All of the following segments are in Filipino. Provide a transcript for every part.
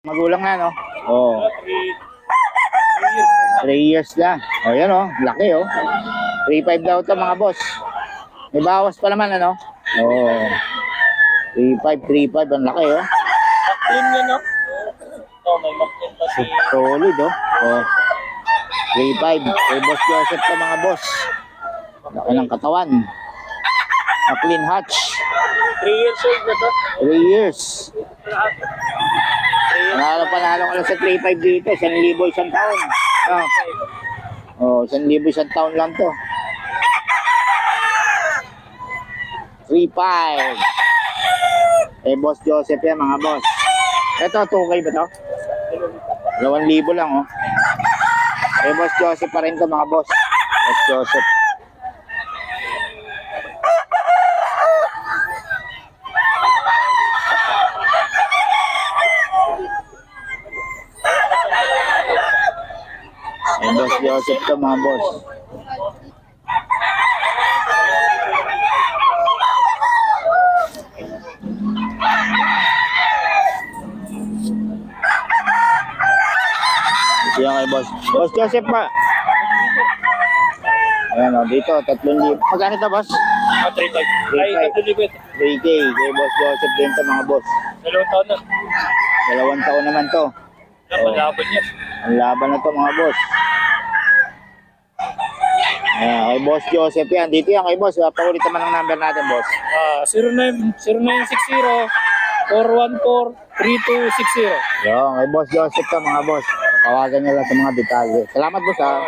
Magulang na, no? Oh. 3 years na. O, yan, oh. Laki, oh. 3.5 daw ito, mga boss. May bawas pa naman, ano? Oh. 3.5, 3.5. Ang laki, oh. Maklin yun, no? Oh, may maklin pa si... Solid, oh. Oh. 3.5. Kay Boss Joseph ito, mga boss. Laki ng katawan. Clean hatch. 3 years old na to. 3 years. Panalo ka lang sa 3.5 dito. 1,000 isang taon. Oh, 1,000 isang taon lang to. 3.5. Eh, Boss Joseph yan, mga boss. Ito, 2K ba to? 2,000 lang, oh. Eh, Boss Joseph pa rin to, mga boss. Boss Joseph. Eh, Boss Joseph to, mga boss. Yan kay Boss. Boss Joseph pa. Ayan o, dito, 3,000. Magkano ito, boss? 3.5. Ay, 3,000. 3K. Kay Boss Joseph din ito, mga boss. 2 taon na. 2 taon naman to. Napalaban niya. Ang laban na to, mga boss. Ayan, kay Boss Joseph yan. Dito yan kay Boss. Paulit naman ang number natin, boss. 0914-3260. Yan, kay Boss Joseph to, mga boss. Tawagan nyo lang sa mga detalye. Salamat, boss, ha.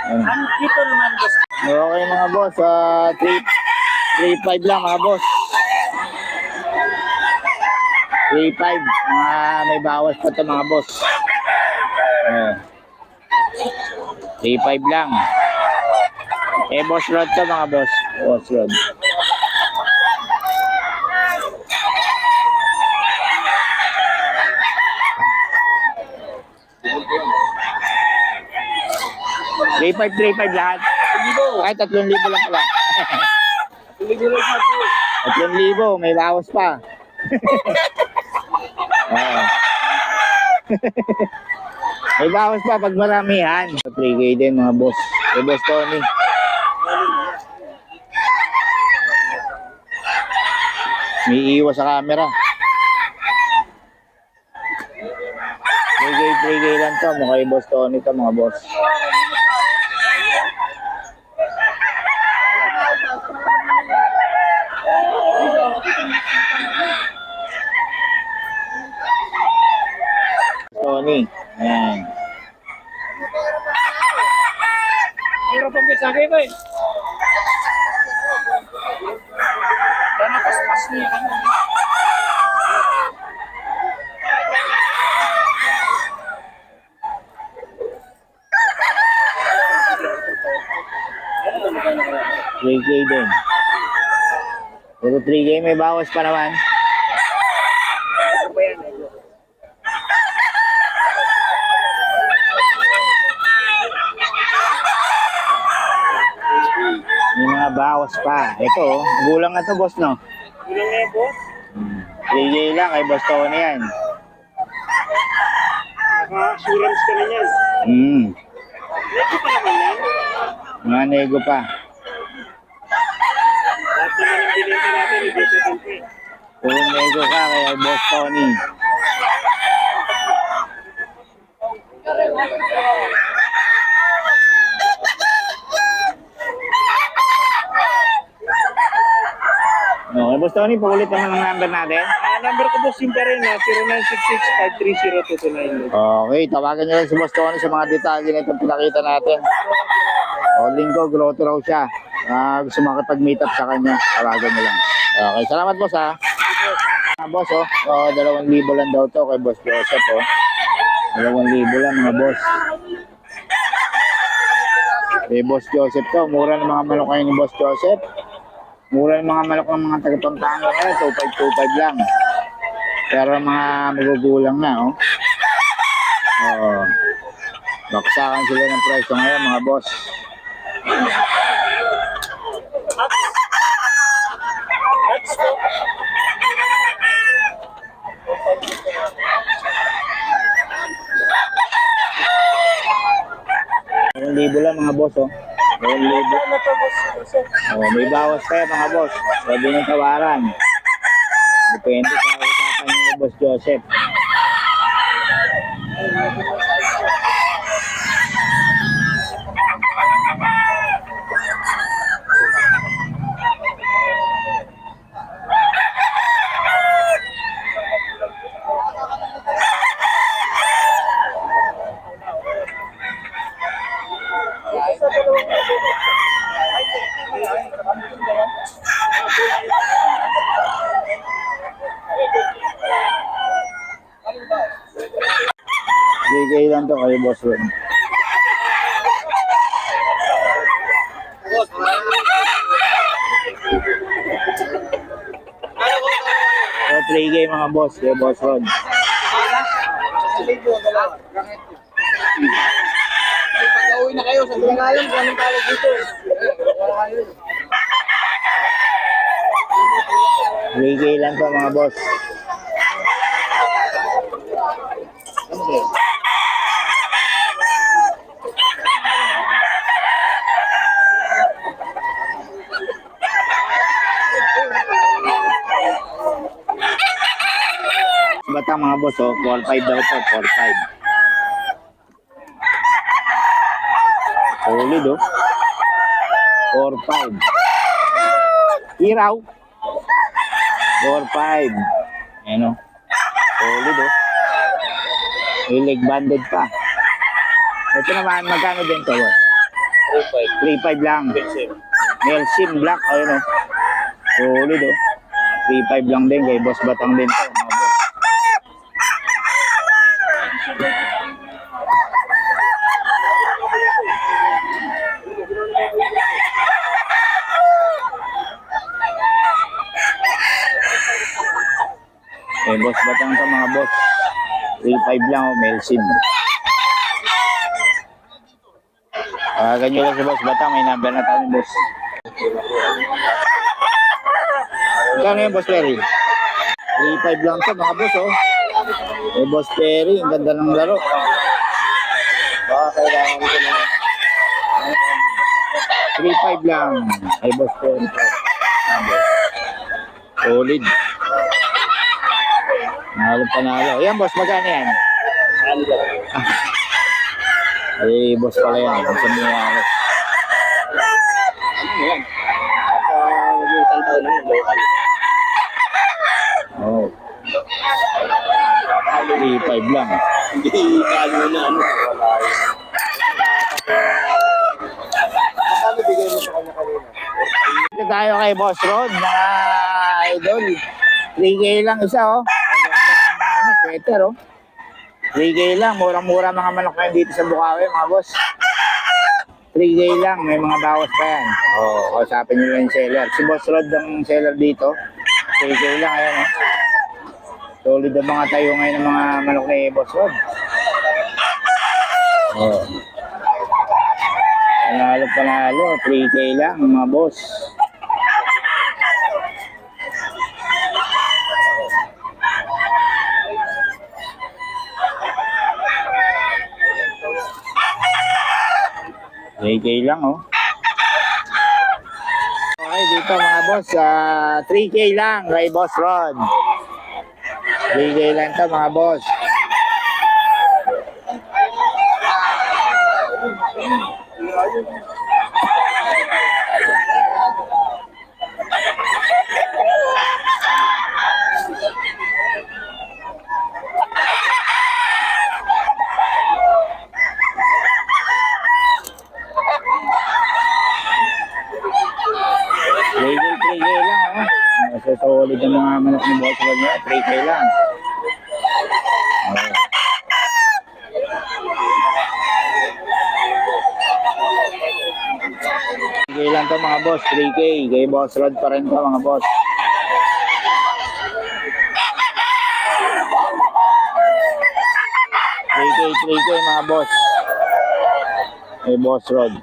Ayan. Dito naman, boss. Okay, mga boss. 3.5 lang, mga boss. 3.5. May bawas pa to, mga boss. 3.5 lang. Eh, Boss Rod to, mga boss. Boss Rod. $3.5, 3.5 lahat. Ay, 3,000 lang pala. 3,000, may bawas pa. May bawas pa pag maramihan. 3K din, mga boss. Kay Boss Tony. May iwas sa camera. 3K lang to. Mukha kay Boss Tony to, mga boss. Tony. Ayan. Meron pang pisagay ba eh? Sana pas-pas niya. 3K din. Pero 3K may bawas pa naman. May mga bawas pa. Ito, gulang na to, boss, no? Gulang na boss? 3K lang kay Boss Tony yan. Naka-assurance ka na yan. Nego pa naman yan? Mga nego pa. Lahat naman ang binenta natin, hindi sa tempe. Puro nego ka kay Boss Tony. Okay, Boss Tony, paulit naman ang number natin. Number ko boss yung pa rin na 0966-530-229. Okay, tawagan nyo lang si Boss Tony sa mga detalye na itong pinakita natin. O, linggo, grotto raw siya. Gusto makipag-meet up sa kanya, tawagan nyo lang. Okay, salamat, boss, ha. Boss, 2,000 lang daw to kay Boss Joseph, 2,000 lang, mga boss. Kay Boss Joseph to, mura ng mga manok kayo ni Boss Joseph. Mura ng mga manok ng mga taga-Pampanga ngayon, 2.5 lang. Pero mga magugulang na, baksakan sila ng presyo ngayon, mga boss. 2,000 lang mga boss, oh. 2,000. Ano to, boss? Oh, may bawas pa yan, mga boss. Pwede nang tawaran. Depende sa usapan ni Boss Joseph. Bigay lang to kay Boss Ron. So, 3K mga boss, kay Boss Ron. Pag-uwi na kayo, sabi nga alam kung anong tawag dito. 3K lang to mga boss. Bata mga boss, oh, 4-5 daw to, 4-5. Solid, oh. 4-5. Iraw. 4-5. Ayan, oh. Solid, oh. May leg banded pa. Ito naman, magkano din to, boss? 3-5 lang. Nelson Black, ayun, oh. Solid, oh. 3-5 lang din, kay Boss Batang din to, mga boss. Eh, Boss Batang to mga boss. 3-5 lang, oh, Melsin. Ganyan lang si Boss Batang, may number na tayo, boss. Magkano yung Boss Perry? 3-5 lang to mga boss, oh. Eh, Boss Perry, ang ganda ng laro. Baka kailangan ko na. 3-5 lang. Ay, Boss Perry. Solid. Panalo. Ayan, boss, magkano yan? Ay, boss pala yan. Ang sumiyari. Ano yan? Isang taon lang yung local. Oh. 3-5 lang. Hindi kalo na ano. Magkano bigay mo sa kanya kanina? Dito tayo kay Boss Rod, mga idol. 3K lang isa, oh. Ano, sweater, oh. 3K lang, murang-mura mga manok ngayon dito sa Bukawi, mga boss. 3K lang, may mga bawas pa yan. Oo, kausapin nyo lang yung seller. Si Boss Rod ang seller dito. 3K lang, ayan, oh. Solid ang mga tayo ngayon ng mga manok ni Boss Rod. Oo. Panalo, 3K lang, mga boss. JK lang, oh. Okay, dito mga boss, 3K lang kay Boss Rod. 3K lang to mga boss. Legal 3K lang, oh. So, solid ang mga manok ni Boss Rod niya. 3K lang. Oh. Sige lang to mga boss, 3K. Kay Boss Rod pa rin to mga boss. K mga boss. Kay Boss Rod.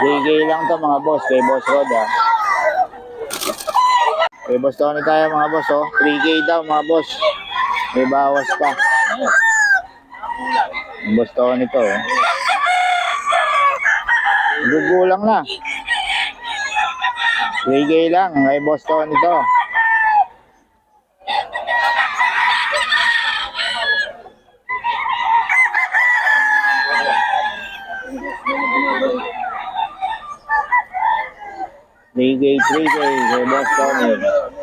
JK lang to mga boss, kay Boss Rod, ah. May boss Tony tayo mga boss, oh. 3K daw mga boss. May bawas pa. Yung boss Tony to, oh. Gugulang na. 3K lang, may boss Tony to. Three K, kay boss Tony.